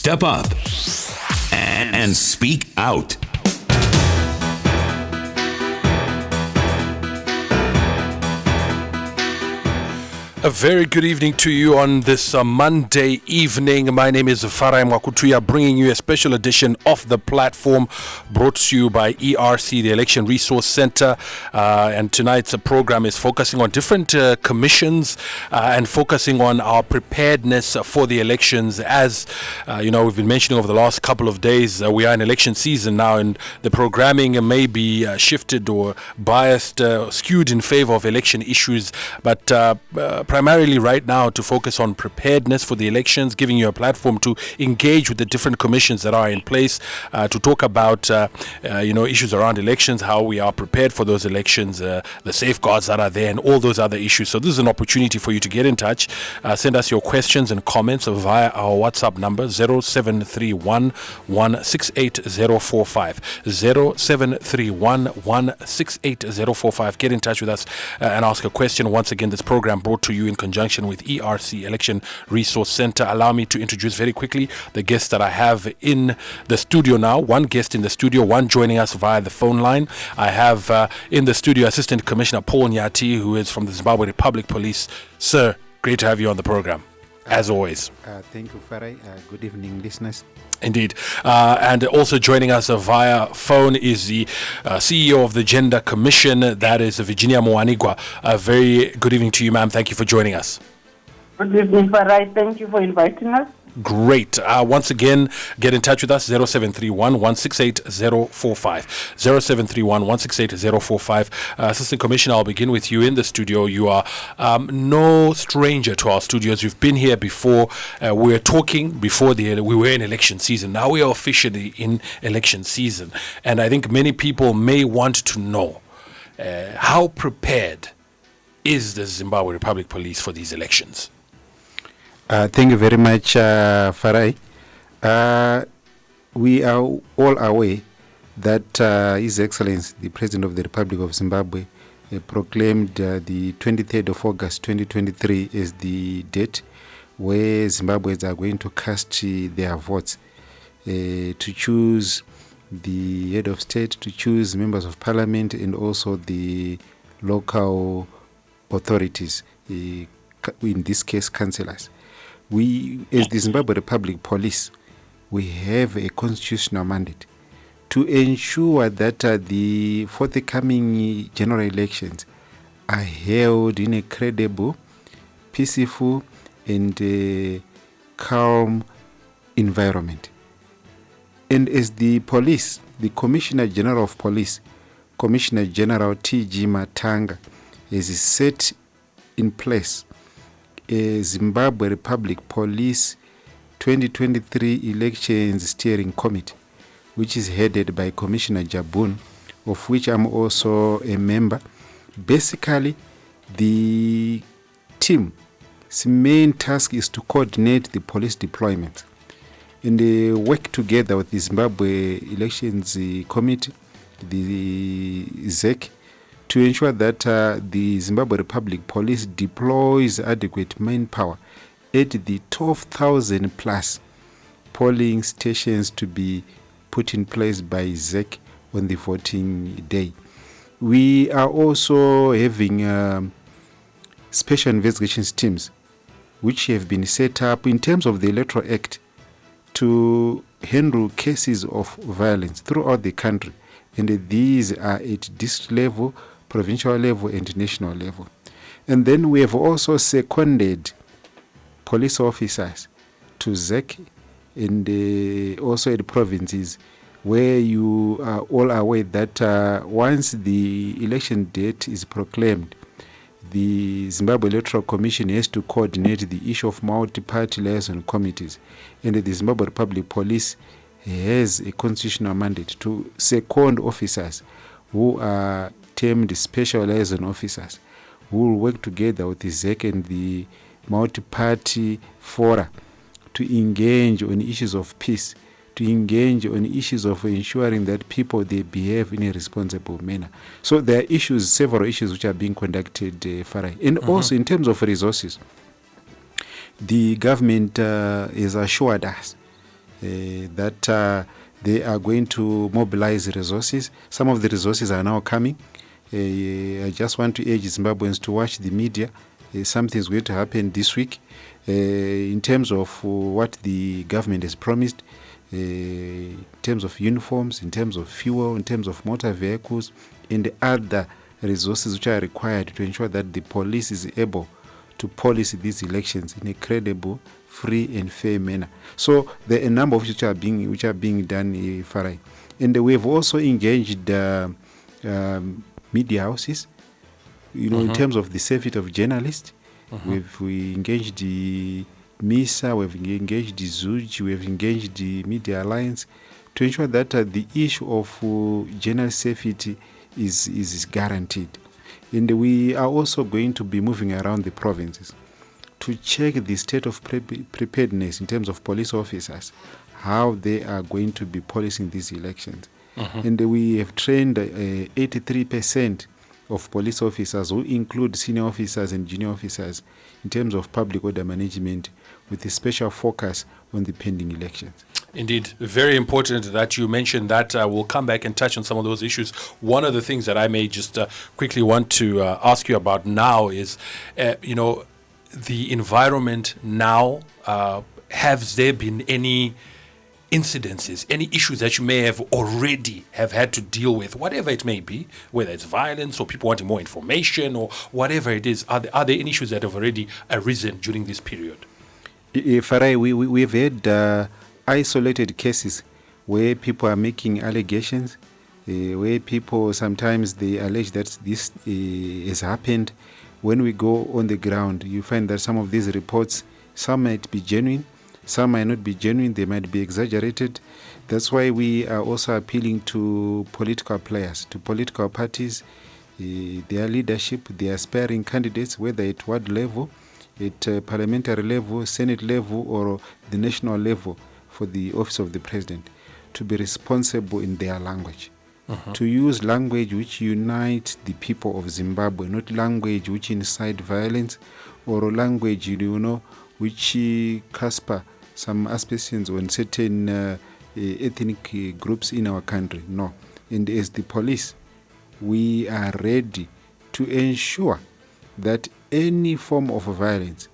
Step up and speak out. A very good evening to you on this Monday evening. My name is Farai Mwakutuya, bringing you a special edition of The Platform, brought to you by ERC, the Election Resource Center. And tonight's program is focusing on different commissions and focusing on our preparedness for the elections. As we've been mentioning over the last couple of days, we are in election season now, and the programming may be shifted or biased, skewed in favor of election issues. But primarily right now to focus on preparedness for the elections, giving you a platform to engage with the different commissions that are in place, to talk about issues around elections, how we are prepared for those elections, the safeguards that are there, and all those other issues. So this is an opportunity for you to get in touch. Send us your questions and comments via our WhatsApp number 0731 168045 0731 168045. Get in touch with us and ask a question. Once again, this program brought to you in conjunction with ERC Election Resource Center. Allow me to introduce very quickly the guests that I have in the studio now. One guest in the studio, one joining us via the phone line. I have in the studio Assistant Commissioner Paul Nyati, who is from the Zimbabwe Republic Police. Sir, great to have you on the program, as always. Thank you, Farai. Good evening, listeners. Indeed. And also joining us via phone is the CEO of the Gender Commission, that is Virginia Moanigwa. Very good evening to you, ma'am. Thank you for joining us. Good evening, Farai. Thank you for inviting us. Great. Once again, get in touch with us, 0731 168045. 0731 168045. Assistant Commissioner, I'll begin with you in the studio. You are no stranger to our studios. You've been here before. We were talking before we were in election season. Now we are officially in election season. And I think many people may want to know how prepared is the Zimbabwe Republic Police for these elections? Thank you very much, Farai. We are all aware that His Excellency, the President of the Republic of Zimbabwe, proclaimed the 23rd of August 2023 as the date where Zimbabweans are going to cast their votes to choose the head of state, to choose members of parliament, and also the local authorities, in this case, councillors. We, as the Zimbabwe Republic Police, we have a constitutional mandate to ensure that the forthcoming general elections are held in a credible, peaceful, and calm environment. And as the police, the Commissioner General of Police, Commissioner General T.G. Matanga, has set in place a Zimbabwe Republic Police 2023 Elections Steering Committee, which is headed by Commissioner Jabun, of which I'm also a member. Basically, the team's main task is to coordinate the police deployment and work together with the Zimbabwe Elections Committee, the ZEC, to ensure that the Zimbabwe Republic Police deploys adequate manpower at the 12,000 plus polling stations to be put in place by ZEC on the voting day. We are also having special investigations teams which have been set up in terms of the Electoral Act to handle cases of violence throughout the country. And these are at district level, provincial level, and national level. And then we have also seconded police officers to ZEC and also at provinces, where you are all aware that once the election date is proclaimed, the Zimbabwe Electoral Commission has to coordinate the issue of multi-party liaison committees, and the Zimbabwe Republic Police has a constitutional mandate to second officers who are termed special liaison officers, who will work together with the ZEC and the multi-party fora to engage on issues of peace, to engage on issues of ensuring that people, they behave in a responsible manner. So there are issues, several issues which are being conducted, Farai. And also in terms of resources, the government has assured us that they are going to mobilize resources. Some of the resources are now coming. I just want to urge Zimbabweans to watch the media. Something is going to happen this week in terms of what the government has promised, in terms of uniforms, in terms of fuel, in terms of motor vehicles, and the other resources which are required to ensure that the police is able to police these elections in a credible, free and fair manner. So there are a number of which are being done, Farai. And we have also engaged media houses, in terms of the safety of journalists. We engaged the MISA, we've engaged the ZUJ, we've engaged the Media Alliance to ensure that the issue of journalist safety is guaranteed. And we are also going to be moving around the provinces to check the state of preparedness in terms of police officers, how they are going to be policing these elections. And we have trained 83% of police officers, who include senior officers and junior officers, in terms of public order management, with a special focus on the pending elections. Indeed, very important that you mentioned that. We'll come back and touch on some of those issues. One of the things that I may just quickly want to ask you about now is, the environment now. Has there been any incidences, any issues that you may have already have had to deal with, whatever it may be, whether it's violence or people wanting more information or whatever it is? Are there any issues that have already arisen during this period? Farai, we've had isolated cases where people are making allegations, where people sometimes they allege that this has happened. When we go on the ground, you find that some of these reports, some might be genuine, some might not be genuine, they might be exaggerated. That's why we are also appealing to political players, to political parties, their leadership, their aspiring candidates, whether at ward level, at parliamentary level, Senate level, or the national level for the office of the president, to be responsible in their language. To use language which unites the people of Zimbabwe, not language which incite violence, or language, which casper some aspersions on certain ethnic groups in our country. No. And as the police, we are ready to ensure that any form of violence,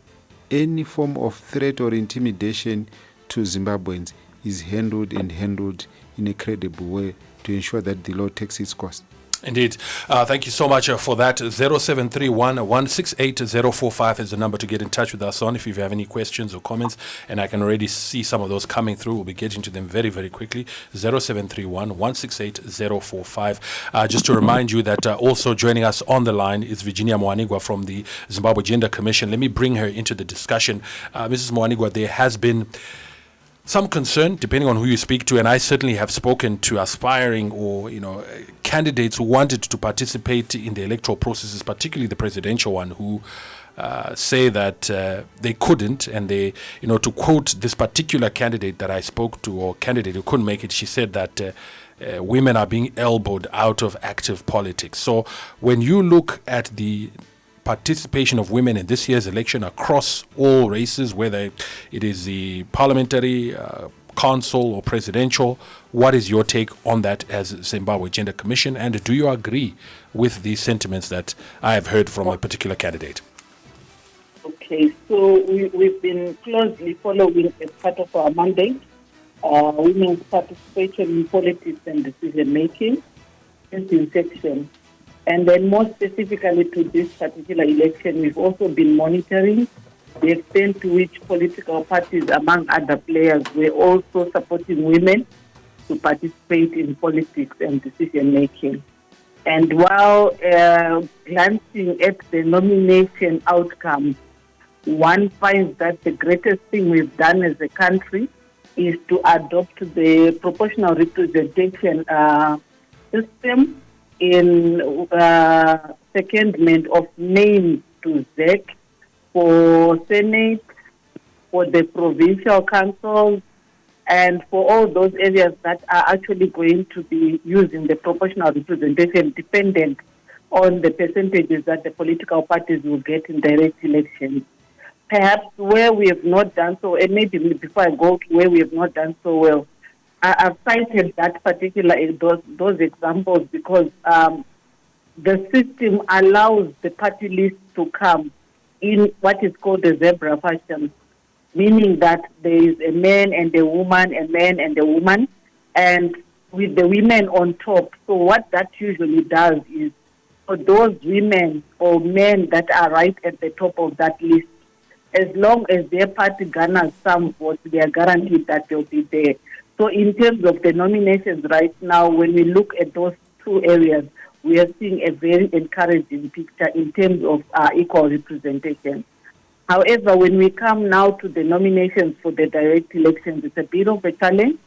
any form of threat or intimidation to Zimbabweans is handled in a credible way to ensure that the law takes its course. Indeed. Thank you so much for that. 0731 168 045 is the number to get in touch with us on if you have any questions or comments. And I can already see some of those coming through. We'll be getting to them very, very quickly. 0731 168 045. Just to remind you that also joining us on the line is Virginia Mwanigwa from the Zimbabwe Gender Commission. Let me bring her into the discussion. Mrs. Mwanigwa, there has been some concern, depending on who you speak to, and I certainly have spoken to aspiring or candidates who wanted to participate in the electoral processes, particularly the presidential one, who say that they couldn't, and they, to quote this particular candidate that I spoke to, or candidate who couldn't make it, she said that women are being elbowed out of active politics. So when you look at the participation of women in this year's election across all races, whether it is the parliamentary, council or presidential, what is your take on that as Zimbabwe Gender Commission, and do you agree with the sentiments that I have heard from a particular candidate? Okay, so we've been closely following as part of our mandate women's participation in politics and decision making since inception. And then more specifically to this particular election, we've also been monitoring the extent to which political parties, among other players, were also supporting women to participate in politics and decision-making. And while glancing at the nomination outcomes, one finds that the greatest thing we've done as a country is to adopt the proportional representation system in secondment of names to ZEC for Senate, for the provincial councils, and for all those areas that are actually going to be using the proportional representation dependent on the percentages that the political parties will get in direct elections. perhaps where we have not done so, and maybe before I go to where we have not done so well, I've cited that particular those examples because the system allows the party list to come in what is called the zebra fashion, meaning that there is a man and a woman, and with the women on top. So what that usually does is for those women or men that are right at the top of that list, as long as their party garners some votes, they are guaranteed that they'll be there. So in terms of the nominations right now, when we look at those two areas, we are seeing a very encouraging picture in terms of equal representation. However, when we come now to the nominations for the direct elections, it's a bit of a challenge,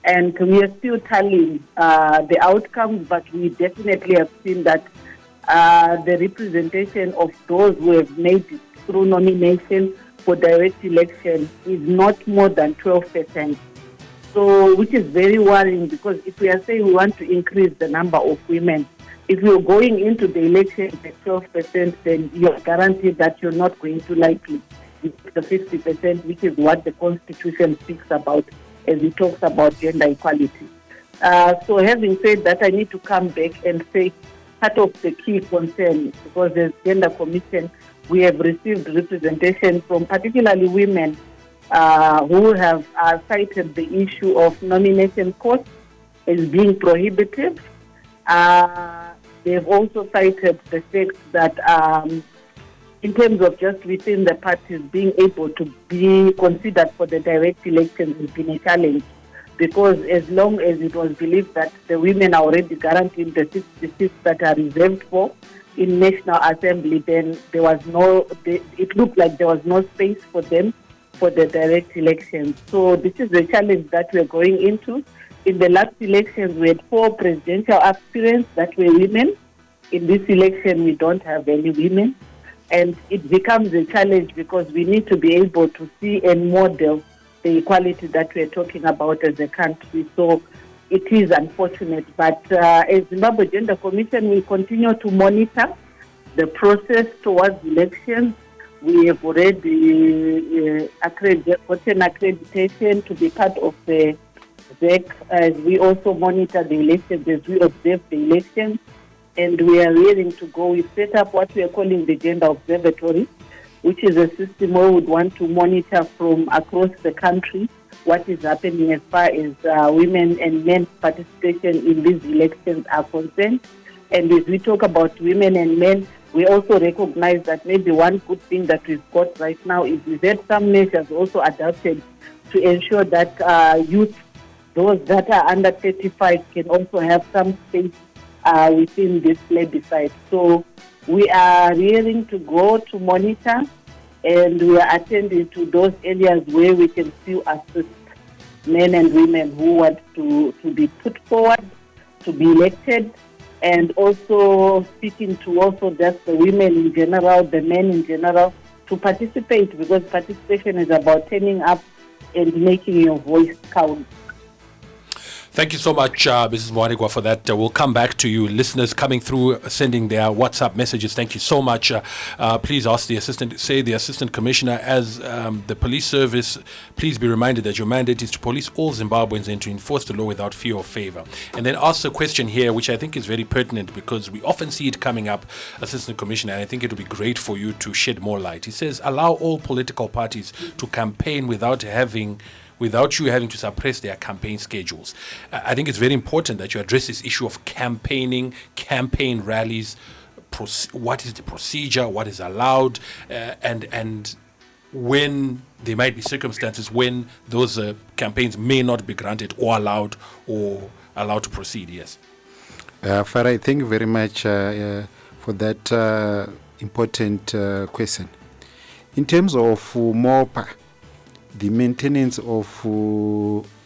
and we are still tallying the outcomes, but we definitely have seen that the representation of those who have made it through nomination for direct election is not more than 12%. So, which is very worrying, because if we are saying we want to increase the number of women, if you're going into the election at 12%, then you're guaranteed that you're not going to likely get the 50%, which is what the Constitution speaks about as it talks about gender equality. So having said that, I need to come back and say part of the key concern, because the Gender Commission, we have received representation from particularly women who have cited the issue of nomination costs as being prohibitive. They have also cited the fact that in terms of just within the parties being able to be considered for the direct elections has been a challenge, because as long as it was believed that the women are already guaranteed the seats that are reserved for in National Assembly, then there was it looked like there was no space for them for the direct elections. So this is the challenge that we're going into. In the last elections, we had 4 presidential aspirants that were women. In this election, we don't have any women. And it becomes a challenge because we need to be able to see and model the equality that we're talking about as a country. So it is unfortunate. But as Zimbabwe Gender Commission, we continue to monitor the process towards elections. We have already gotten accreditation to be part of the ZEC, as we also monitor the elections, as we observe the elections, and we are ready to go. We set up what we are calling the Gender Observatory, which is a system where we would want to monitor from across the country what is happening as far as women and men's participation in these elections are concerned. And as we talk about women and men, we also recognize that maybe one good thing that we've got right now is we've had some measures also adopted to ensure that youth, those that are under 35, can also have some space within this plebiscite. So we are rearing to go to monitor, and we are attending to those areas where we can still assist men and women who want to be put forward, to be elected, and also speaking to also just the women in general, the men in general, to participate, because participation is about turning up and making your voice count. Thank you so much, Mrs. Mwanikwa, for that. We'll come back to you. Listeners coming through, sending their WhatsApp messages, thank you so much. Please ask the Assistant Commissioner, as the police service, please be reminded that your mandate is to police all Zimbabweans and to enforce the law without fear or favor. And then ask a question here, which I think is very pertinent, because we often see it coming up, Assistant Commissioner, and I think it would be great for you to shed more light. He says, allow all political parties to campaign without you having to suppress their campaign schedules. I think it's very important that you address this issue of campaigning, campaign rallies, what is the procedure, what is allowed, and when there might be circumstances when those campaigns may not be granted or allowed to proceed. Yes. Farai, thank you very much for that important question. In terms of MOPA, the Maintenance of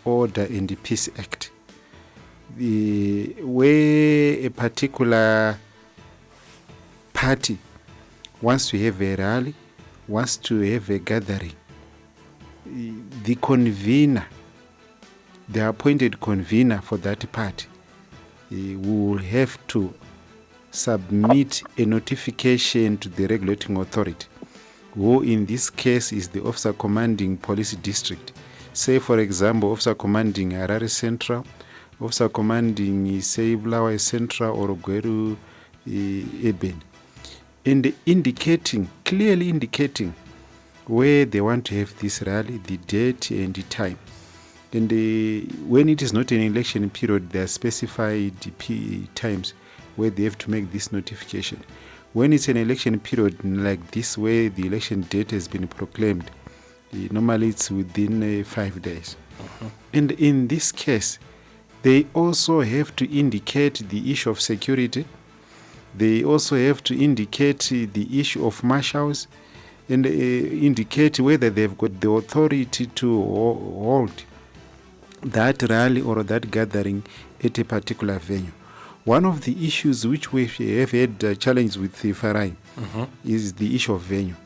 Order and the Peace Act, where a particular party wants to have a rally, wants to have a gathering, the convener, the appointed convener for that party, will have to submit a notification to the regulating authority who in this case is the officer commanding police district. Say, for example, officer commanding Harare Central, officer commanding, say, Bulawayo Central or Gweru Eben, and clearly indicating where they want to have this rally, the date and the time. And when it is not an election period, there are specified times where they have to make this notification. When it's an election period like this, where the election date has been proclaimed, normally it's within 5 days. And in this case, they also have to indicate the issue of security. They also have to indicate the issue of marshals and indicate whether they've got the authority to hold that rally or that gathering at a particular venue. One of the issues which we have had challenges with the Farai is the issue of venue,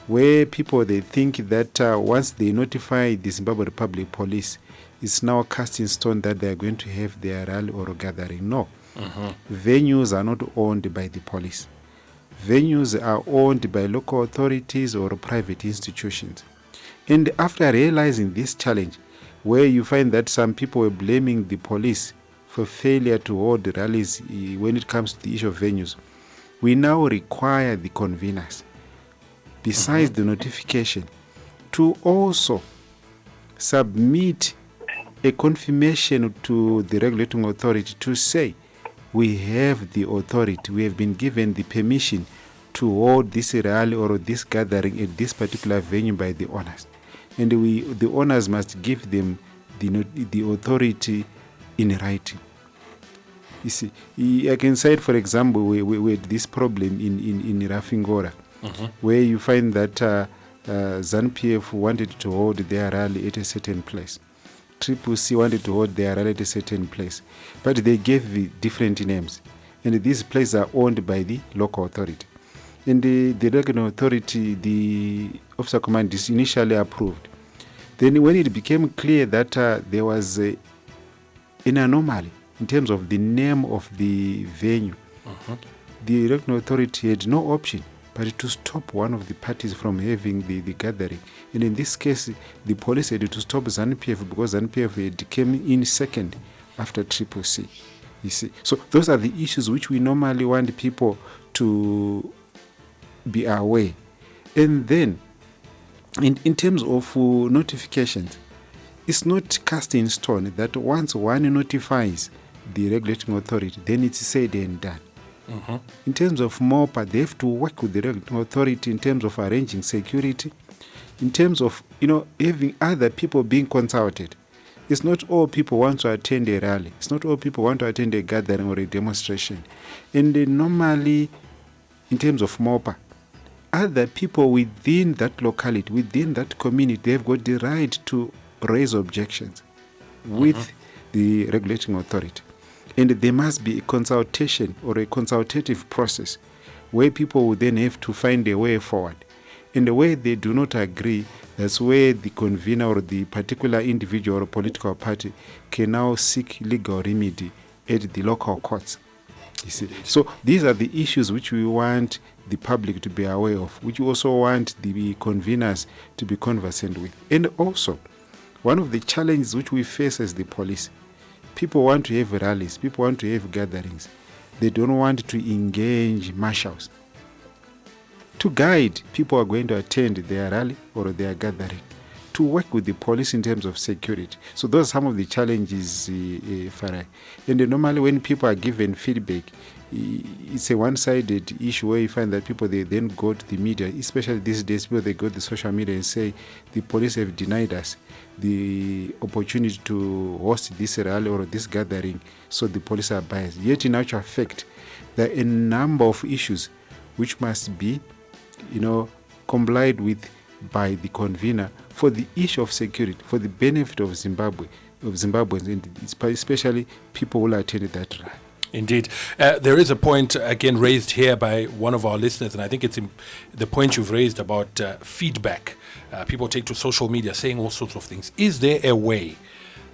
where people, they think that once they notify the Zimbabwe Republic Police, it's now cast in stone that they are going to have their rally or gathering. No. Venues are not owned by the police. Venues are owned by local authorities or private institutions. And after realizing this challenge, where you find that some people were blaming the police for failure to hold rallies when it comes to the issue of venues, we now require the conveners, besides the notification, to also submit a confirmation to the regulating authority to say, we have the authority, we have been given the permission to hold this rally or this gathering at this particular venue by the owners. And the owners must give them the authority in writing. You see, I can cite, for example, we had this problem in Rafingora, where you find that ZANU-PF wanted to hold their rally at a certain place. Triple C wanted to hold their rally at a certain place, but they gave different names, and these places are owned by the local authority. And the regional authority, the officer command, is initially approved. Then when it became clear that there was an anomaly in terms of the name of the venue, the regional authority had no option but to stop one of the parties from having the gathering. And in this case, the police had to stop ZANU-PF because ZANU-PF had came in second after Triple C. You see, so those are the issues which we normally want people to be aware. And then, in terms of notifications, it's not cast in stone that once one notifies the regulating authority, then it's said and done. In terms of MOPA, they have to work with the regulating authority in terms of arranging security, in terms of having other people being consulted. It's not all people want to attend a rally. It's not all people want to attend a gathering or a demonstration. And normally, in terms of MOPA, other people within that locality, within that community, they've got the right to raise objections with the regulating authority. And there must be a consultation or a consultative process where people will then have to find a way forward. And the way they do not agree, that's where the convener or the particular individual or political party can now seek legal remedy at the local courts. You see? So these are the issues which we want the public to be aware of, which we also want the conveners to be conversant with. And also, one of the challenges which we face as the police, people want to have rallies, people want to have gatherings. They don't want to engage marshals to guide people who are going to attend their rally or their gathering, to work with the police in terms of security. So those are some of the challenges, Farai. And normally when people are given feedback, it's a one-sided issue where you find that people, they then go to the media, especially these days, people, they go to social media and say, the police have denied us the opportunity to host this rally or this gathering, so the police are biased. Yet in actual fact, there are a number of issues which must be, complied with by the convener for the issue of security, for the benefit of Zimbabweans, and especially people who attended that rally. Indeed. There is a point, again, raised here by one of our listeners, and I think it's the point you've raised about feedback. People take to social media saying all sorts of things. Is there a way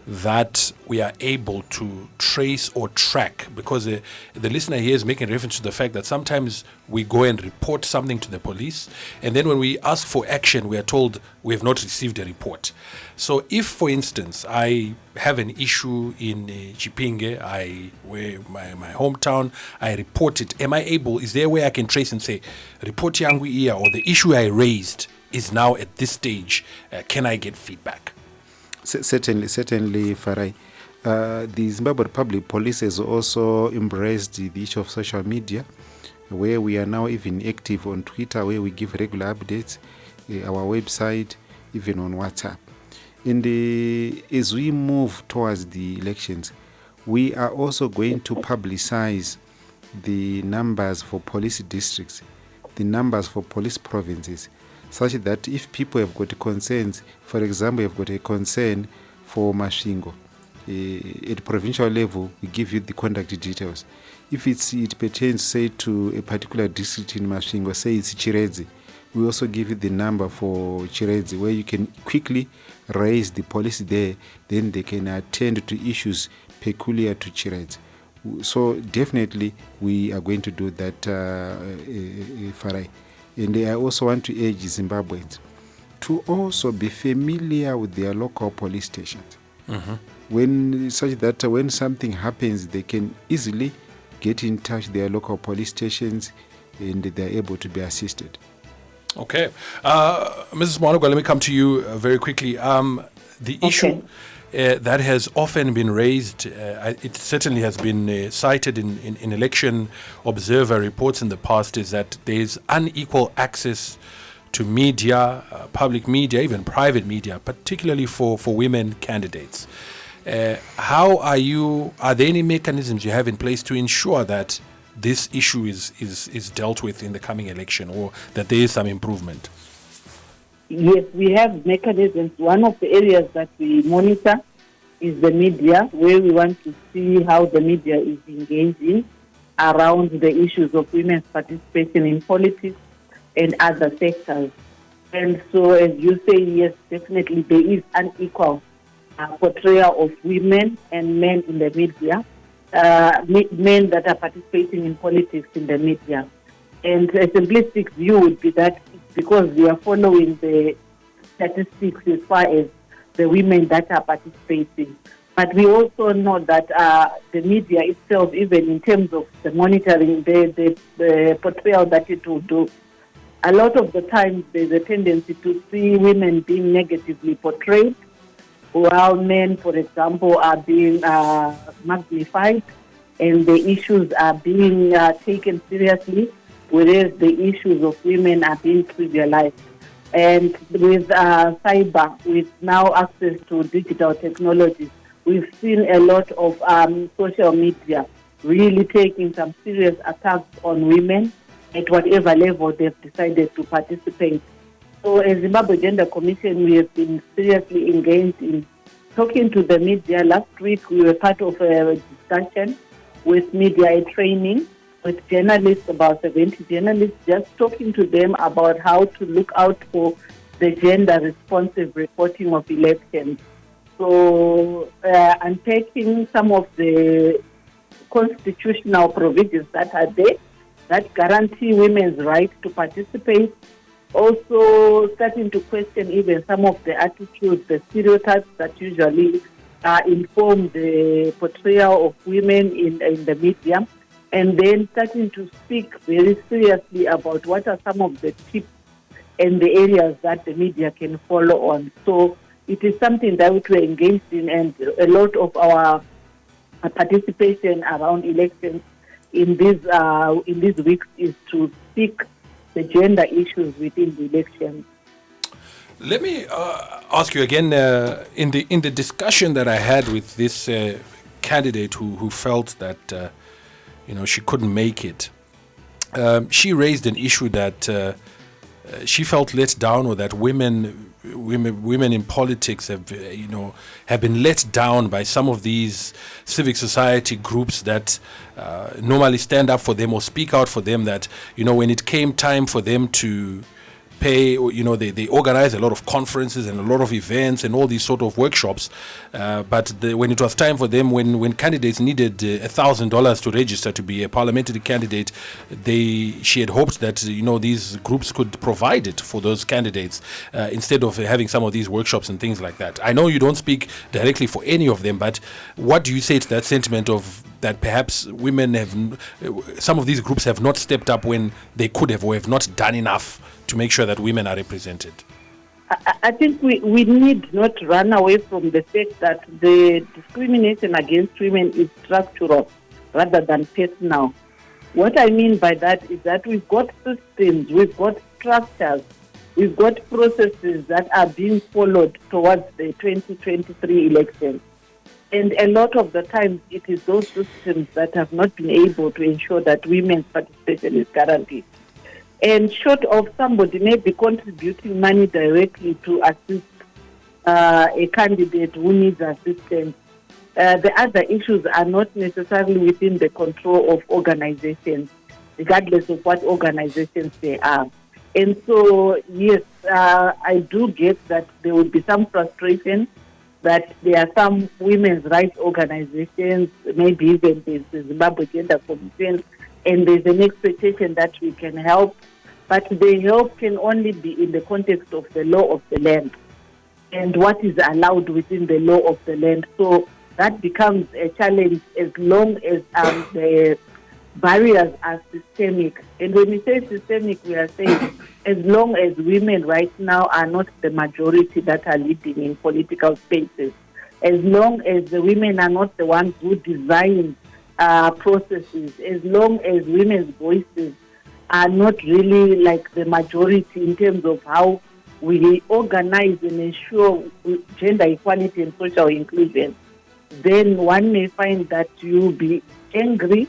that we are able to trace or track? Because the listener here is making reference to the fact that sometimes we go and report something to the police, and then when we ask for action, we are told we have not received a report. So if, for instance, I have an issue in Chipinge, where my hometown, I report it, is there a way I can trace and say, report yangu here, or the issue I raised is now at this stage, can I get feedback? Certainly, Farai. The Zimbabwe Republic Police has also embraced the issue of social media, where we are now even active on Twitter, where we give regular updates, our website, even on WhatsApp. And as we move towards the elections, we are also going to publicize the numbers for police districts, the numbers for police provinces, such that if people have got concerns, for example, have got a concern for Masvingo, at provincial level, we give you the contact details. If it pertains, say, to a particular district in Masvingo, say it's Chiredzi, we also give you the number for Chiredzi, where you can quickly raise the police there, then they can attend to issues peculiar to Chiredzi. So definitely we are going to do that, Farai. And I also want to urge Zimbabweans to also be familiar with their local police stations. Such that when something happens, they can easily get in touch with their local police stations and they are able to be assisted. Okay. Mrs. Mwanuga, let me come to you very quickly. The issue that has often been raised, it certainly has been cited in election observer reports in the past, is that there is unequal access to media, public media, even private media, particularly for women candidates. Are there any mechanisms you have in place to ensure that this issue is dealt with in the coming election, or that there is some improvement? Yes, we have mechanisms. One of the areas that we monitor is the media, where we want to see how the media is engaging around the issues of women's participation in politics and other sectors. And so, as you say, yes, definitely there is unequal portrayal of women and men in the media. Men that are participating in politics in the media. And a simplistic view would be that because we are following the statistics as far as the women that are participating. But we also know that the media itself, even in terms of the monitoring, the portrayal that it will do, a lot of the time there's a tendency to see women being negatively portrayed, while men, for example, are being magnified and the issues are being taken seriously, whereas the issues of women are being trivialized. And with cyber, with now access to digital technologies, we've seen a lot of social media really taking some serious attacks on women at whatever level they've decided to participate. So as Zimbabwe Gender Commission, we have been seriously engaged in talking to the media. Last week, we were part of a discussion with media training with journalists, about 70 journalists, just talking to them about how to look out for the gender-responsive reporting of elections. So unpacking some of the constitutional provisions that are there that guarantee women's right to participate. Also starting to question even some of the attitudes, the stereotypes that usually inform the portrayal of women in the media, and then starting to speak very seriously about what are some of the tips and the areas that the media can follow on. So it is something that we're engaged in, and a lot of our participation around elections in these weeks is to seek the gender issues within the election. Let me ask you again, in the discussion that I had with this candidate who felt that she couldn't make it, she raised an issue that she felt let down, or that women in politics have been let down by some of these civic society groups that normally stand up for them or speak out for them, that when it came time for them to pay, they organize a lot of conferences and a lot of events and all these sort of workshops. But when it was time for them, when candidates needed $1,000 to register to be a parliamentary candidate, she had hoped that these groups could provide it for those candidates instead of having some of these workshops and things like that. I know you don't speak directly for any of them, but what do you say to that sentiment of that perhaps some of these groups have not stepped up when they could have, or have not done enough to make sure that women are represented? I think we need not run away from the fact that the discrimination against women is structural rather than personal. What I mean by that is that we've got systems, we've got structures, we've got processes that are being followed towards the 2023 elections. And a lot of the times it is those systems that have not been able to ensure that women's participation is guaranteed. And short of somebody maybe contributing money directly to assist a candidate who needs assistance, the other issues are not necessarily within the control of organizations, regardless of what organizations they are. And so, yes, I do get that there will be some frustration that there are some women's rights organizations, maybe even there's the Zimbabwe Gender Commission, and there's an expectation that we can help, but the help can only be in the context of the law of the land and what is allowed within the law of the land. So that becomes a challenge as long as the barriers are systemic. And when we say systemic, we are saying as long as women right now are not the majority that are leading in political spaces, as long as the women are not the ones who design processes, as long as women's voices are not really like the majority in terms of how we organize and ensure gender equality and social inclusion, then one may find that you'll be angry.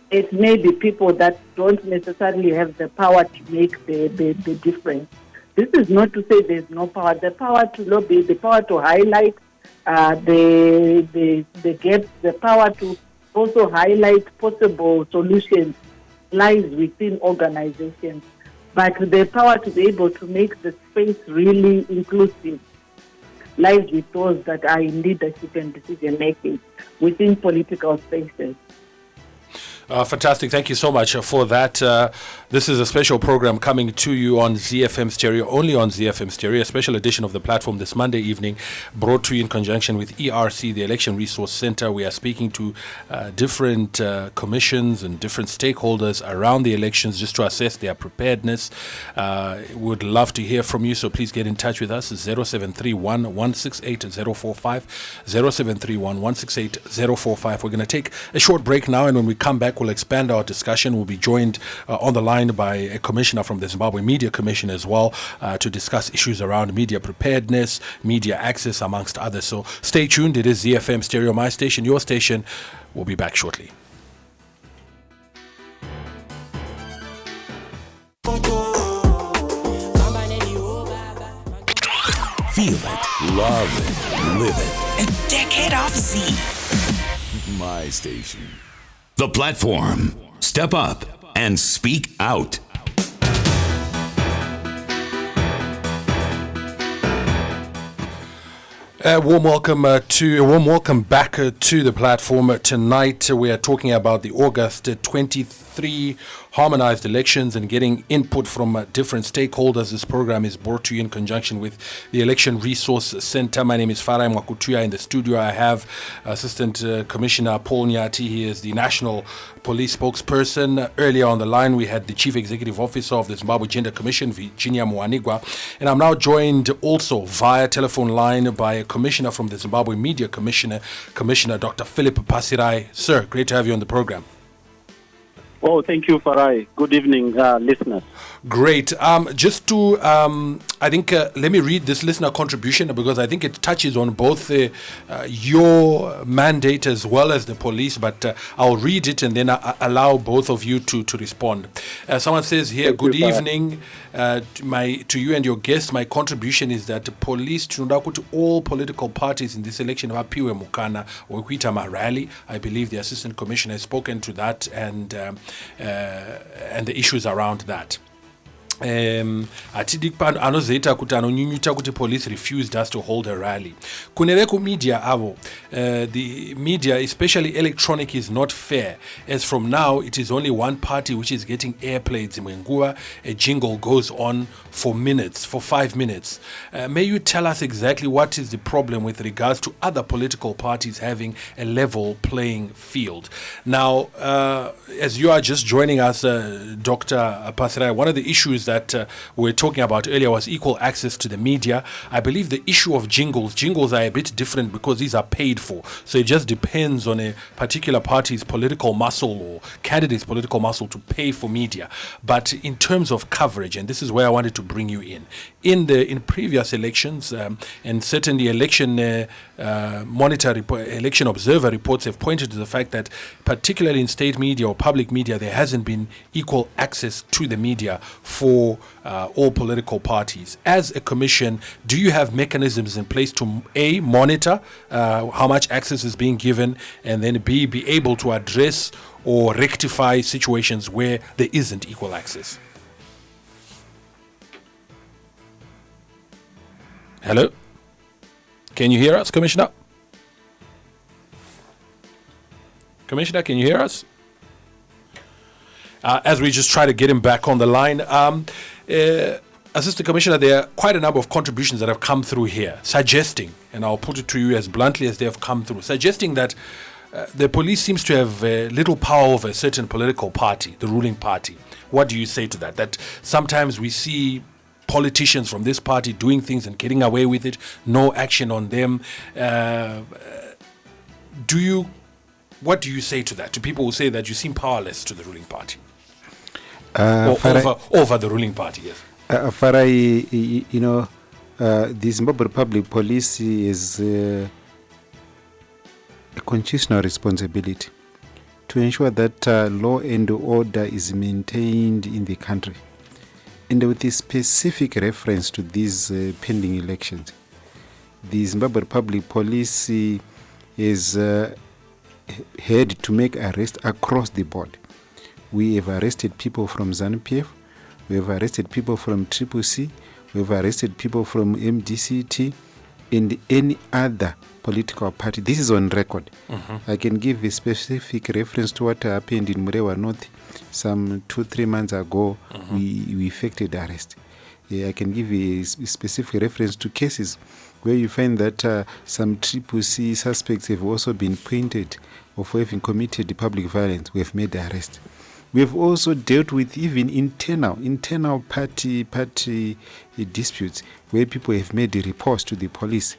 It may be people that don't necessarily have the power to make the difference. This is not to say there's no power. The power to lobby, the power to highlight the gaps, the power to also highlight possible solutions lies within organizations. But the power to be able to make the space really inclusive lies with those that are in leadership and decision making within political spaces. Fantastic. Thank you so much for that. This is a special program coming to you on ZiFM Stereo, only on ZiFM Stereo, a special edition of the platform this Monday evening, brought to you in conjunction with ERC, the Election Resource Center. We are speaking to different commissions and different stakeholders around the elections just to assess their preparedness. Would love to hear from you, so please get in touch with us. 0731 168 045, 0731 168 045. We're going to take a short break now, and when we come back, we'll expand our discussion. We'll be joined on the line by a commissioner from the Zimbabwe Media Commission as well to discuss issues around media preparedness, media access, amongst others. So stay tuned. It is ZiFM Stereo, my station, your station. We'll be back shortly. Feel it, love it, live it. A decade of Z. My station. The platform. Step up and speak out. A warm welcome back to the platform. Tonight we are talking about the August 23 harmonized elections and getting input from different stakeholders. This program is brought to you in conjunction with the Election Resource Center. My name is Farai Mwakutuya. In the studio I have Assistant Commissioner Paul Nyati. He is the National Police spokesperson. Earlier on the line we had the Chief Executive Officer of the Zimbabwe Gender Commission, Virginia Mwanigwa. And I'm now joined also via telephone line by a commissioner from the Zimbabwe Media Commission, Commissioner Dr. Philip Pasirai. Sir, great to have you on the program. Oh, thank you, Farai. Good evening, listeners. Great. Just to, I think, let me read this listener contribution because I think it touches on both your mandate as well as the police, but I'll read it and then allow both of you to respond. Someone says here, good evening to you and your guests. My contribution is that police, to all political parties in this election, vapiwe mukana wekuita marally. I believe the Assistant Commissioner has spoken to that and the issues around that. anozoita kuti anonyunyuta kuti police refused us to hold a rally. Kunere ku media avo, the media, especially electronic, is not fair, as from now it is only one party which is getting airplay. Zimwenguwa, a jingle goes on for minutes, for 5 minutes. May you tell us exactly what is the problem with regards to other political parties having a level playing field? Now, as you are just joining us, Dr. Farai, one of the issues that we were talking about earlier was equal access to the media. I believe the issue of jingles are a bit different because these are paid for. So it just depends on a particular party's political muscle or candidate's political muscle to pay for media. But in terms of coverage, and this is where I wanted to bring you in previous elections, and certainly election election observer reports have pointed to the fact that particularly in state media or public media, there hasn't been equal access to the media for all political parties. As a commission, do you have mechanisms in place to A, monitor how much access is being given, and then B, be able to address or rectify situations where there isn't equal access? Hello? Can you hear us, Commissioner? Commissioner, can you hear us? As we just try to get him back on the line, Assistant Commissioner, there are quite a number of contributions that have come through here, suggesting, and I'll put it to you as bluntly as they have come through, suggesting that the police seems to have little power over a certain political party, the ruling party. What do you say to that? That sometimes we see politicians from this party doing things and getting away with it, no action on them. What do you say to that? To people who say that you seem powerless to the ruling party? Over the ruling party, yes. Farai, the Zimbabwe Republic Police is a constitutional responsibility to ensure that law and order is maintained in the country. And with a specific reference to these pending elections, the Zimbabwe Republic Police is had to make arrests across the board. We have arrested people from ZANU-PF, we have arrested people from CCC, we have arrested people from MDCT, and any other political party. This is on record. I can give a specific reference to what happened in Murewa North some 2-3 months ago. We effected arrest. I can give a specific reference to cases where you find that some CCC suspects have also been pointed of having committed public violence. We have made arrest. We have also dealt with even internal party disputes where people have made reports to the police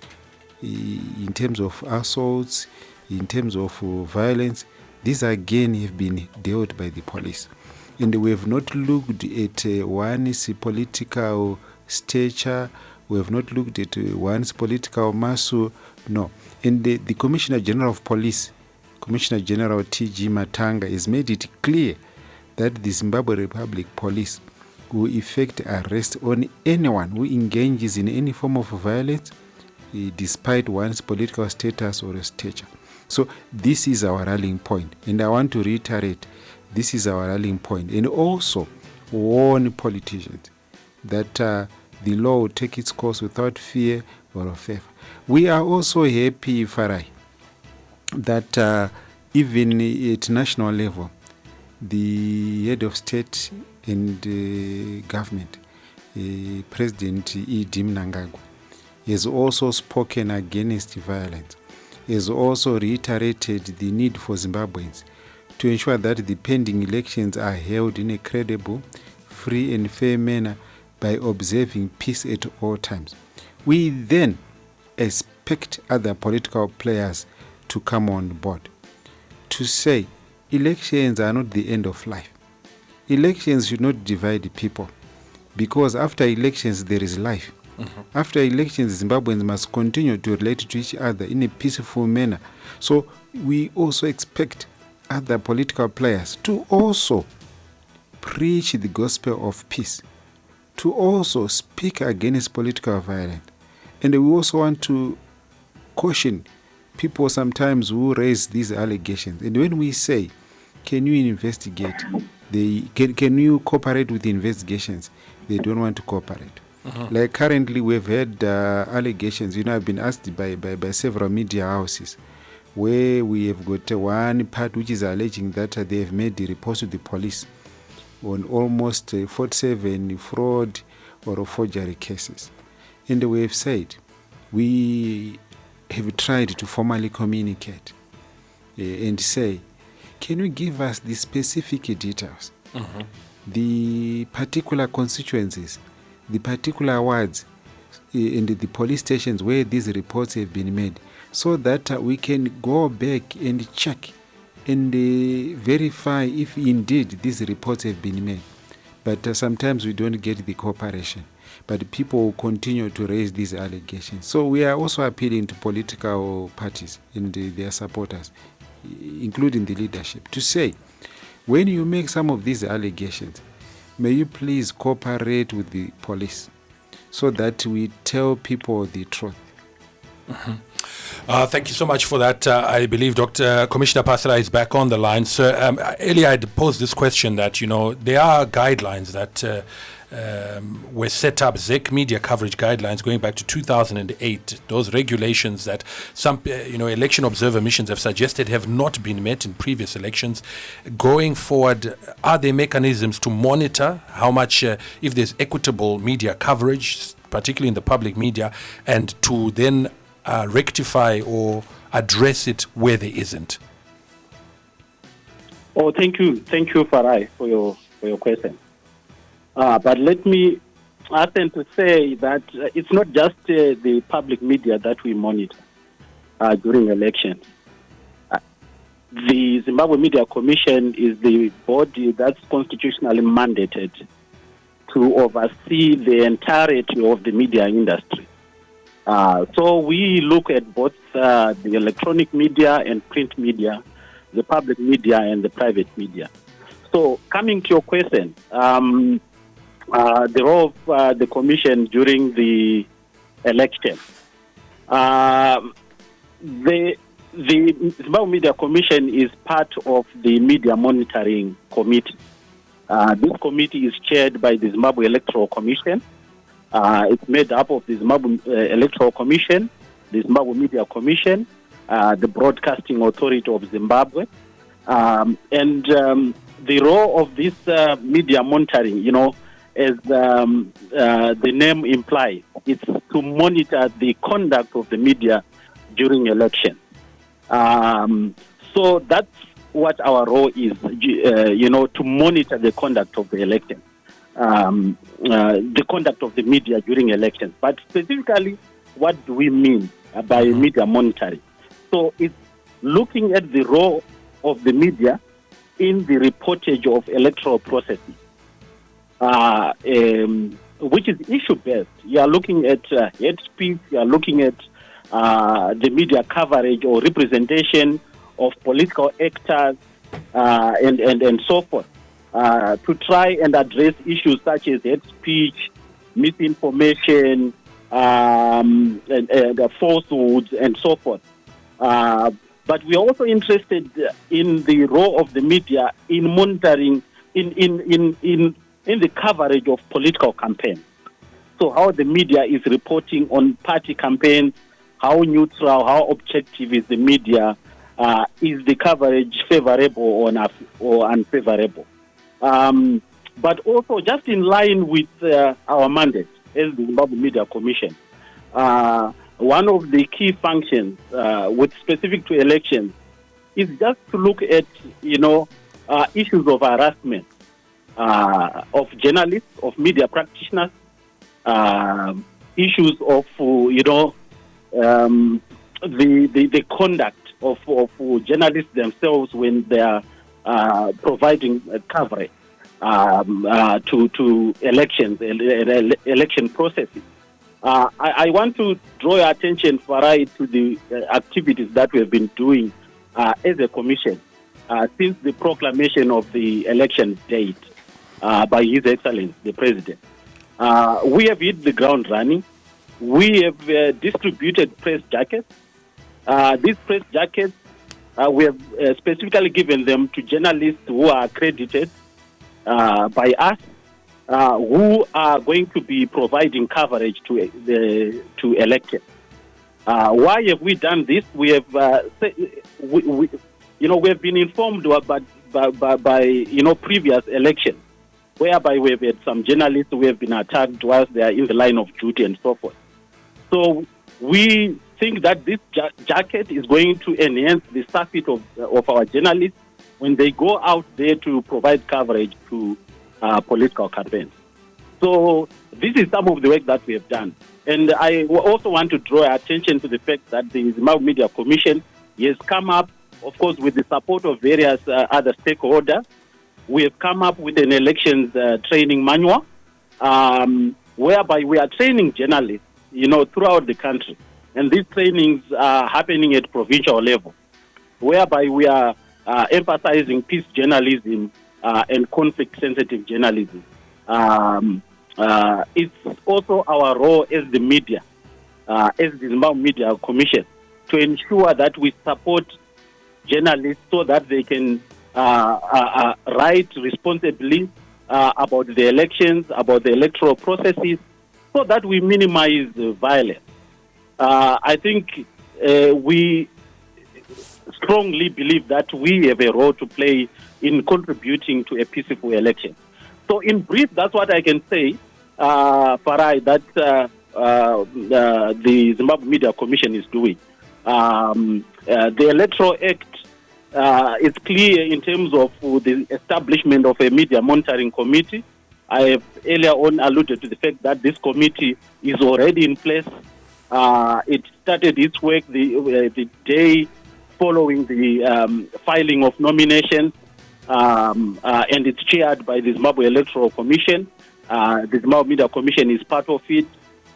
in terms of assaults, in terms of violence. These again have been dealt by the police. And we have not looked at one's political stature, we have not looked at one's political muscle, no. And the Commissioner General of Police, Commissioner General T.G. Matanga, has made it clear that the Zimbabwe Republic Police will effect arrest on anyone who engages in any form of violence, despite one's political status or stature. So this is our rallying point, and I want to reiterate, this is our rallying point, and also warn politicians that the law will take its course without fear or favor. We are also happy, Farai, that even at national level, the head of state and government, President E.D. Mnangagwa, has also spoken against violence, has also reiterated the need for Zimbabweans to ensure that the pending elections are held in a credible, free and fair manner by observing peace at all times. We then expect other political players to come on board to say elections are not the end of life. Elections should not divide people, because after elections there is life. After elections, Zimbabweans must continue to relate to each other in a peaceful manner. So we also expect other political players to also preach the gospel of peace, to also speak against political violence. And we also want to caution people sometimes who raise these allegations. And when we say, can you investigate? Can you cooperate with the investigations? they don't want to cooperate. Like currently, we've had allegations. I've been asked by several media houses where we have got one part which is alleging that they have made the reports to the police on almost 47 fraud or forgery cases. And we have said we have tried to formally communicate and say, can you give us the specific details, the particular constituencies, the particular wards, and the police stations where these reports have been made, so that we can go back and check and verify if indeed these reports have been made. But sometimes we don't get the cooperation. But people continue to raise these allegations. So we are also appealing to political parties and their supporters, including the leadership, to say, when you make some of these allegations, may you please cooperate with the police so that we tell people the truth. Thank you so much for that. I believe Dr. Commissioner Pasara is back on the line. Sir, earlier I had posed this question that, there are guidelines that were set up, ZEC media coverage guidelines going back to 2008. Those regulations that some, election observer missions have suggested have not been met in previous elections. Going forward, are there mechanisms to monitor how much, if there's equitable media coverage, particularly in the public media, and to then rectify or address it where there isn't? Oh, thank you, Farai, for your question. But let me hasten to say that it's not just the public media that we monitor during elections. The Zimbabwe Media Commission is the body that's constitutionally mandated to oversee the entirety of the media industry. So we look at both the electronic media and print media, the public media and the private media. So coming to your question, the role of the commission during the election. The Zimbabwe Media Commission is part of the Media Monitoring Committee. This committee is chaired by the Zimbabwe Electoral Commission. It's made up of the Zimbabwe Electoral Commission, the Zimbabwe Media Commission, the Broadcasting Authority of Zimbabwe. And the role of this media monitoring, as the name implies, it's to monitor the conduct of the media during elections. So that's what our role is, to monitor the conduct of the election, the conduct of the media during elections. But specifically, what do we mean by media monitoring? So it's looking at the role of the media in the reportage of electoral processes, which is issue-based. You are looking at hate speech, you are looking at the media coverage or representation of political actors and so forth, to try and address issues such as hate speech, misinformation, and falsehoods, and so forth. But we are also interested in the role of the media in monitoring, in the coverage of political campaigns. So how the media is reporting on party campaigns, how neutral, how objective is the media, is the coverage favorable or unfavorable. But also just in line with our mandate as the Zimbabwe Media Commission, one of the key functions with specific to elections is just to look at, issues of harassment of journalists, of media practitioners, issues of, the conduct of journalists themselves when they are providing coverage to elections, election processes. I want to draw your attention, Farai, to the activities that we have been doing as a commission since the proclamation of the election date by His Excellency, the President. We have hit the ground running. We have distributed press jackets. These press jackets, we have specifically given them to journalists who are accredited by us who are going to be providing coverage to elections. Why have we done this? We have, we have been informed by previous elections, whereby we have had some journalists who have been attacked whilst they are in the line of duty and so forth. So we think that this jacket is going to enhance the circuit of our journalists when they go out there to provide coverage to political campaigns. So this is some of the work that we have done. And I also want to draw attention to the fact that the Zimbabwe Media Commission has come up, of course, with the support of various other stakeholders. We have come up with an elections training manual, whereby we are training journalists, throughout the country. And these trainings are happening at provincial level, whereby we are emphasizing peace journalism and conflict-sensitive journalism. It's also our role as the media, as the Zimbabwe Media Commission, to ensure that we support journalists so that they can write responsibly about the elections, about the electoral processes, so that we minimize violence. I think we strongly believe that we have a role to play in contributing to a peaceful election. So in brief, that's what I can say, Farai, that the Zimbabwe Media Commission is doing. The Electoral Act is clear in terms of the establishment of a media monitoring committee. I have earlier on alluded to the fact that this committee is already in place. It started its work the day following the filing of nominations, and it's chaired by the Zimbabwe Electoral Commission. The Zimbabwe Media Commission is part of it.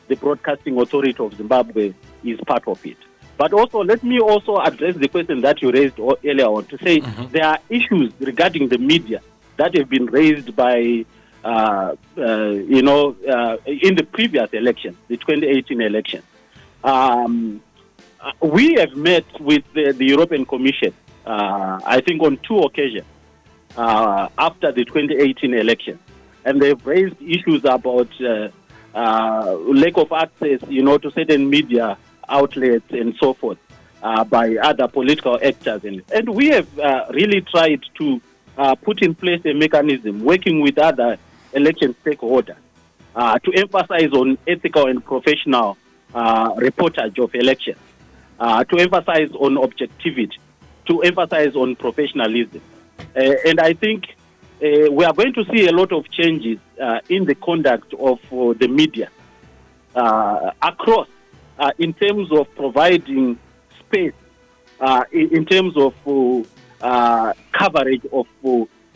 The Broadcasting Authority of Zimbabwe is part of it. But also, let me also address the question that you raised earlier on, to say there are issues regarding the media that have been raised by, in the previous election, the 2018 election. We have met with the European Commission, I think on 2 occasions after the 2018 election, and they've raised issues about lack of access, to certain media outlets and so forth by other political actors. And we have really tried to put in place a mechanism working with other election stakeholders to emphasize on ethical and professional reportage of elections, to emphasize on objectivity, to emphasize on professionalism. And I think we are going to see a lot of changes in the conduct of the media across, in terms of providing space, in terms of coverage of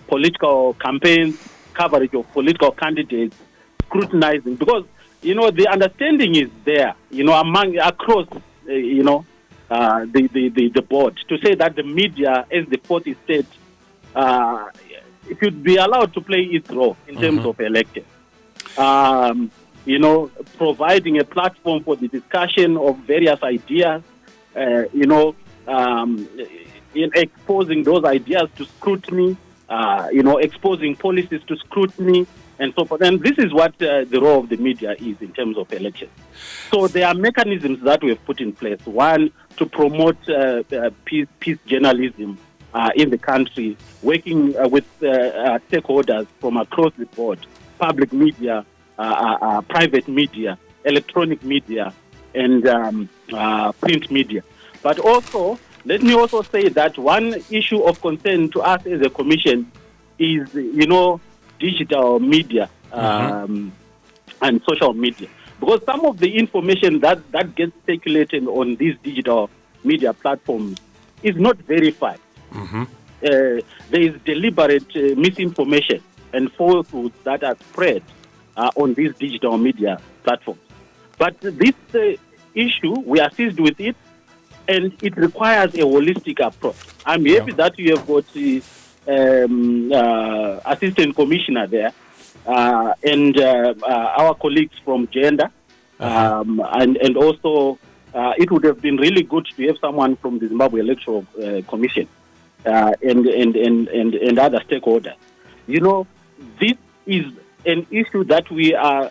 political campaigns, coverage of political candidates, scrutinizing, because the understanding is there, across the board, to say that the media, as the fourth estate, should be allowed to play its role in terms of elections. Providing a platform for the discussion of various ideas, exposing those ideas to scrutiny, exposing policies to scrutiny, and so forth. And this is what the role of the media is in terms of elections. So there are mechanisms that we have put in place. One, to promote peace journalism in the country, working with stakeholders from across the board, public media, private media, electronic media, and print media. But also, let me also say that one issue of concern to us as a commission is, digital media and social media. Because some of the information that gets circulated on these digital media platforms is not verified. There is deliberate misinformation and falsehoods that are spread on these digital media platforms. But this issue, we are seized with it, and it requires a holistic approach. I'm happy that you have got the Assistant Commissioner there, and our colleagues from Gender, and also it would have been really good to have someone from the Zimbabwe Electoral Commission and other stakeholders. This is an issue that we are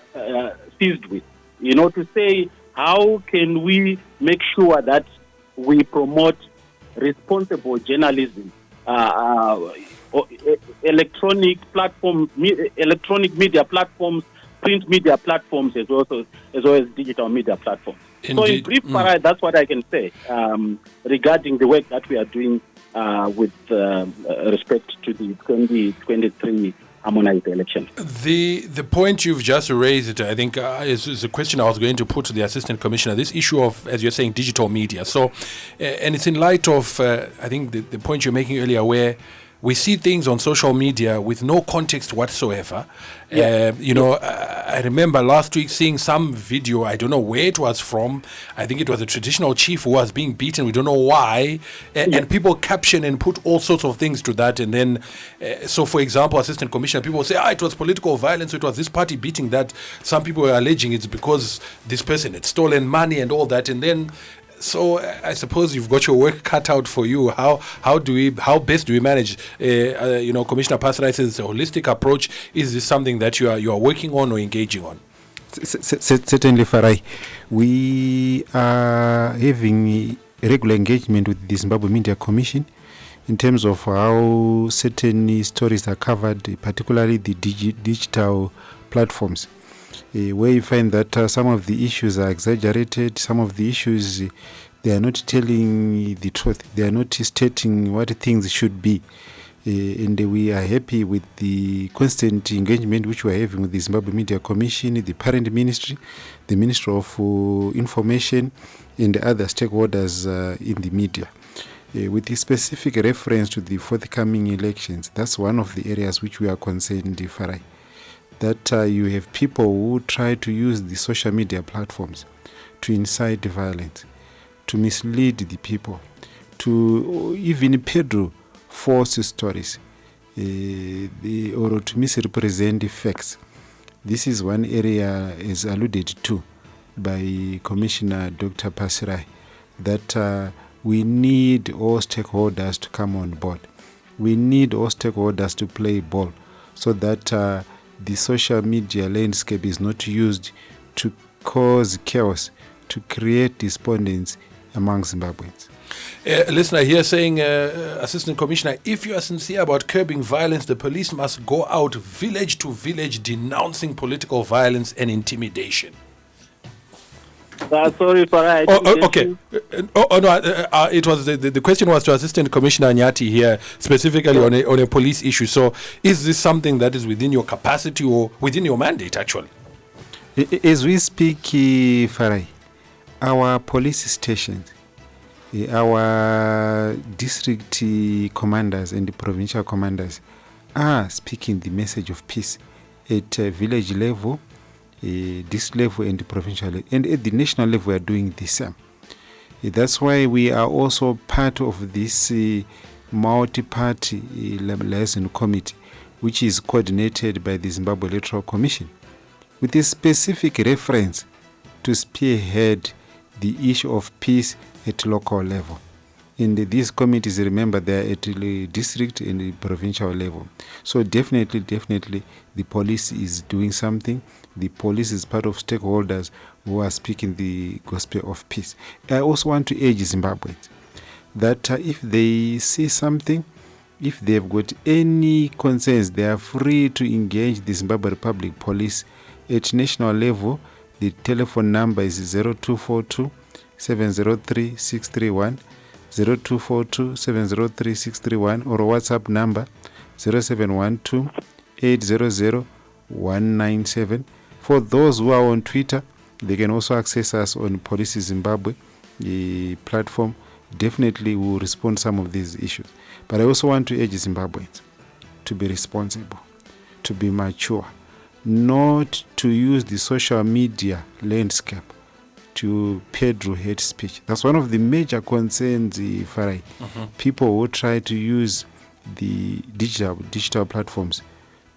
seized with. To say how can we make sure that we promote responsible journalism, electronic media platforms, print media platforms, as well as digital media platforms. Indeed. So in brief, Farai, that's what I can say regarding the work that we are doing with respect to the 2023 harmonized election. The point you've just raised, I think, is a question I was going to put to the Assistant Commissioner. This issue of, as you're saying, digital media. So, and it's in light of, I think, the point you're making earlier, where we see things on social media with no context whatsoever. Yeah. I remember last week seeing some video, I don't know where it was from. I think it was a traditional chief who was being beaten. We don't know why. And people caption and put all sorts of things to that. And then, so for example, Assistant Commissioner, people say, it was political violence. It was this party beating that. Some people were alleging it's because this person had stolen money and all that. And then, so I suppose you've got your work cut out for you. How best do we manage? Commissioner Pasarai says it's a holistic approach. Is this something that you are working on or engaging on? Certainly, Farai. We are having regular engagement with the Zimbabwe Media Commission in terms of how certain stories are covered, particularly the digital platforms, where you find that some of the issues are exaggerated, some of the issues they are not telling the truth, they are not stating what things should be. And we are happy with the constant engagement which we are having with the Zimbabwe Media Commission, the parent ministry, the Ministry of Information, and the other stakeholders in the media. With a specific reference to the forthcoming elections, that's one of the areas which we are concerned, Farai. That you have people who try to use the social media platforms to incite violence, to mislead the people, to even peddle false stories, or to misrepresent facts. This is one area, as alluded to by Commissioner Dr. Pasarai, that we need all stakeholders to come on board. We need all stakeholders to play ball so that the social media landscape is not used to cause chaos, to create despondence among Zimbabweans. Listener here saying, Assistant Commissioner, if you are sincere about curbing violence, the police must go out village to village denouncing political violence and intimidation. Sorry, Farai. Okay. It was the question was to Assistant Commissioner Nyati here, specifically on a police issue. So, is this something that is within your capacity or within your mandate, actually? As we speak, Farai, our police stations, our district commanders and the provincial commanders are speaking the message of peace at village level, this level, and the provincial level, and at the national level we are doing the same. That's why we are also part of this multi-party liaison committee, which is coordinated by the Zimbabwe Electoral Commission, with a specific reference to spearhead the issue of peace at local level. And these committees, remember, they are at the district and the provincial level. So definitely, the police is doing something. The police is part of stakeholders who are speaking the gospel of peace. I also want to urge Zimbabweans that if they see something, if they've got any concerns, they are free to engage the Zimbabwe Republic Police at national level. The telephone number is 0242 703 631. 0242 703 631, or WhatsApp number 0712 800 197. For those who are on Twitter, they can also access us on Police Zimbabwe, the platform. Definitely we will respond to some of these issues. But I also want to urge Zimbabweans to be responsible, to be mature, not to use the social media landscape to peddle hate speech. That's one of the major concerns, Farai. People who try to use the digital platforms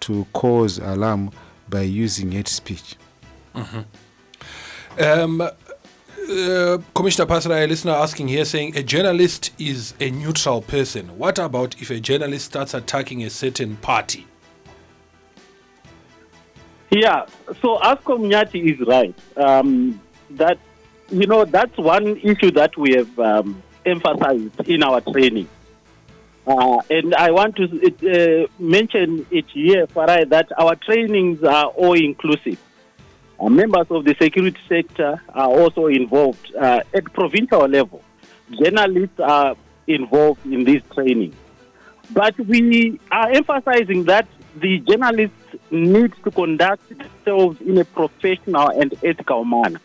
to cause alarm by using hate speech. Commissioner Pasarai, a listener asking here saying, a journalist is a neutral person. What about if a journalist starts attacking a certain party? Yeah, so Asco Mnyati is right. That, that's one issue that we have emphasized in our training. And I want to mention it here, Farai, that our trainings are all inclusive. Members of the security sector are also involved at provincial level. Journalists are involved in this training. But we are emphasizing that the journalists need to conduct themselves in a professional and ethical manner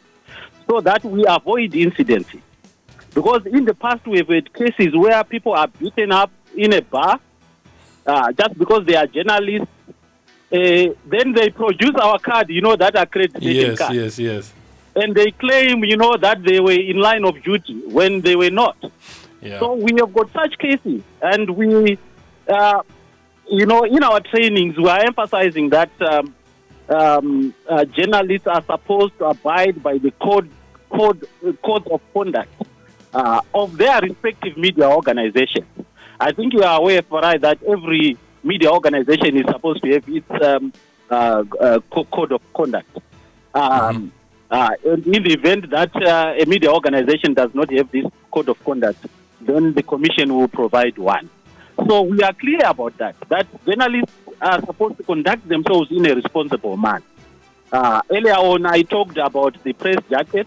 so that we avoid incidents. Because in the past we have had cases where people are beaten up in a bar just because they are journalists. Then they produce our card, that accreditation card. Yes. And they claim, that they were in line of duty when they were not. Yeah. So we have got such cases, and we, in our trainings, we are emphasizing that journalists are supposed to abide by the code of conduct of their respective media organizations. I think you are aware, Farai, that every media organization is supposed to have its code of conduct. And in the event that a media organization does not have this code of conduct, then the commission will provide one. So we are clear about that journalists are supposed to conduct themselves in a responsible manner. Earlier on, I talked about the press jacket.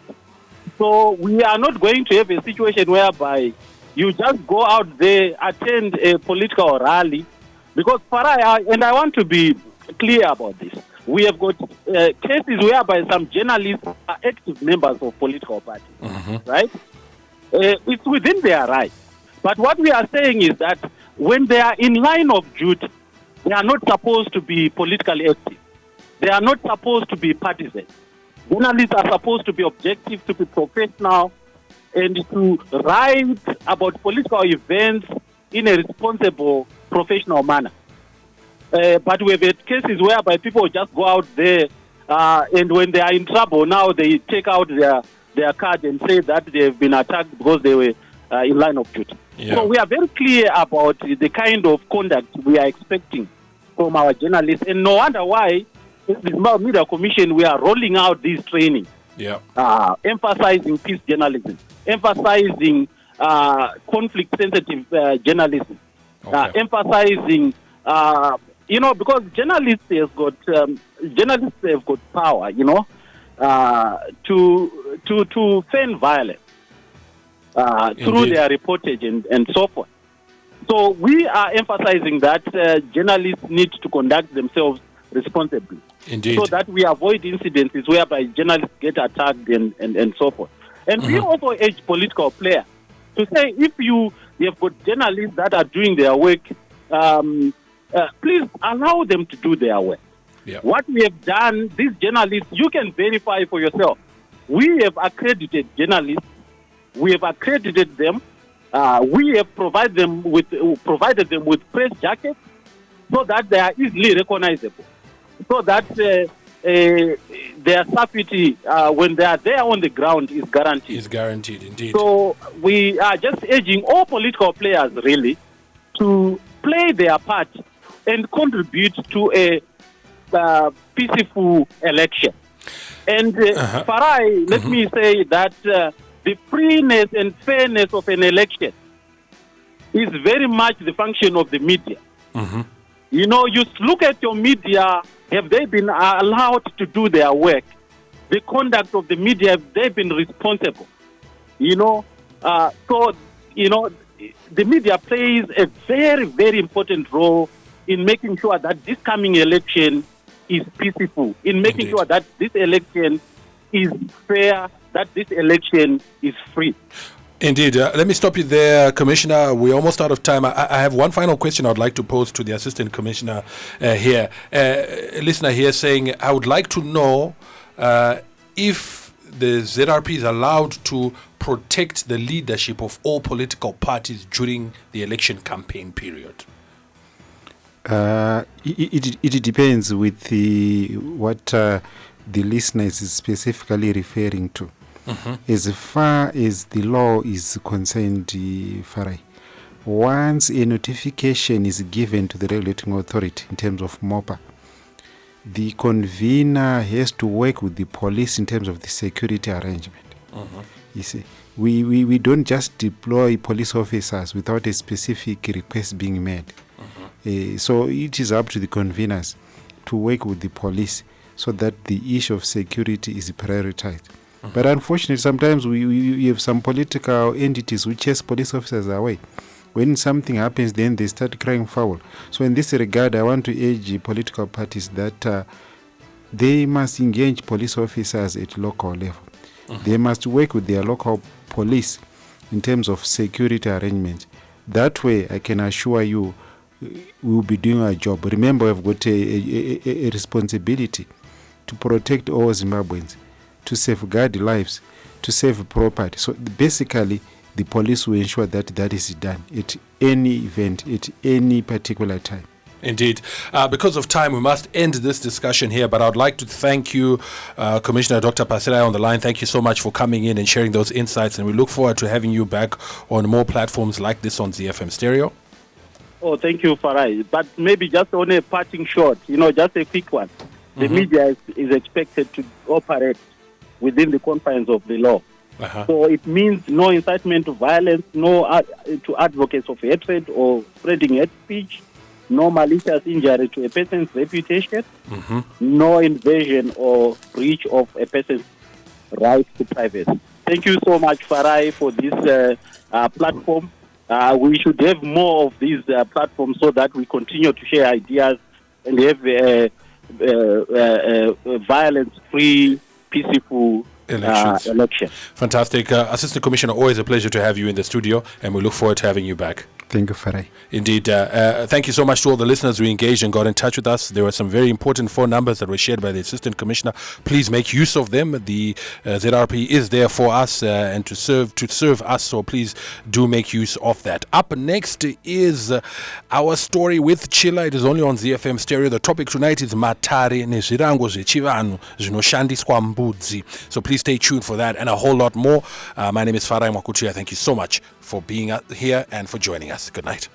So we are not going to have a situation whereby you just go out there, attend a political rally, because Farai, and I want to be clear about this, we have got cases whereby some journalists are active members of political parties, right? It's within their rights. But what we are saying is that when they are in line of duty, they are not supposed to be politically active. They are not supposed to be partisan. Journalists are supposed to be objective, to be professional, and to write about political events in a responsible, professional manner. But we have had cases whereby people just go out there, and when they are in trouble, now they take out their card and say that they have been attacked because they were in line of duty. Yeah. So we are very clear about the kind of conduct we are expecting from our journalists, and no wonder why the Zimbabwe Media Commission, we are rolling out these trainings, emphasizing peace journalism, emphasizing conflict-sensitive journalism, emphasizing, because journalists have got power, to fan violence through their reportage and so forth. So we are emphasizing that journalists need to conduct themselves responsibly. Indeed. So that we avoid incidents whereby journalists get attacked and so forth. And we also urge political players to say, if you have got journalists that are doing their work, please allow them to do their work. Yeah. What we have done, these journalists, you can verify for yourself. We have accredited journalists. We have accredited them. We have provided them with press jackets so that they are easily recognizable, so that their safety when they are there on the ground is guaranteed. Is guaranteed, indeed. So we are just urging all political players really to play their part and contribute to a peaceful election. And Farai, let me say that the freeness and fairness of an election is very much the function of the media. You look at your media, have they been allowed to do their work? The conduct of the media, have they been responsible? So, the media plays a very, very important role in making sure that this coming election is peaceful, in making sure that this election is fair, that this election is free. Indeed. Let me stop you there, Commissioner. We're almost out of time. I have one final question I'd like to pose to the Assistant Commissioner here. A listener here saying, I would like to know if the ZRP is allowed to protect the leadership of all political parties during the election campaign period. It depends with what the listener is specifically referring to. As far as the law is concerned, Farai, once a notification is given to the regulating authority in terms of MOPA, the convener has to work with the police in terms of the security arrangement. You see, we don't just deploy police officers without a specific request being made. So it is up to the conveners to work with the police so that the issue of security is prioritized. But unfortunately, sometimes we have some political entities which chase police officers away. When something happens, then they start crying foul. So in this regard, I want to urge political parties that they must engage police officers at local level. They must work with their local police in terms of security arrangements. That way, I can assure you, we will be doing our job. Remember, we've got a responsibility to protect all Zimbabweans, to safeguard lives, to save property. So basically, the police will ensure that that is done at any event, at any particular time. Indeed. Because of time, we must end this discussion here, but I'd like to thank you, Commissioner Dr. Farai on the line. Thank you so much for coming in and sharing those insights, and we look forward to having you back on more platforms like this on ZiFM Stereo. Oh, thank you, Farai. But maybe just on a parting shot, just a quick one. The media is expected to operate within the confines of the law. So it means no incitement to violence, no to advocates of hatred or spreading hate speech, no malicious injury to a person's reputation, no invasion or breach of a person's right to privacy. Thank you so much, Farai, for this platform. We should have more of these platforms so that we continue to share ideas and have violence-free, peaceful election. Fantastic. Assistant Commissioner, always a pleasure to have you in the studio, and we look forward to having you back. Thank you, Farai. Indeed. Thank you so much to all the listeners who engaged and got in touch with us. There were some very important phone numbers that were shared by the Assistant Commissioner. Please make use of them. The ZRP is there for us and to serve us, so please do make use of that. Up next is our story with Chila. It is only on ZiFM Stereo. The topic tonight is Matare nezvirango zvechivanhu zvinoshandiswa mbudzi. So please stay tuned for that and a whole lot more. My name is Farai Mwakutuya. Thank you so much for being here and for joining us. Good night.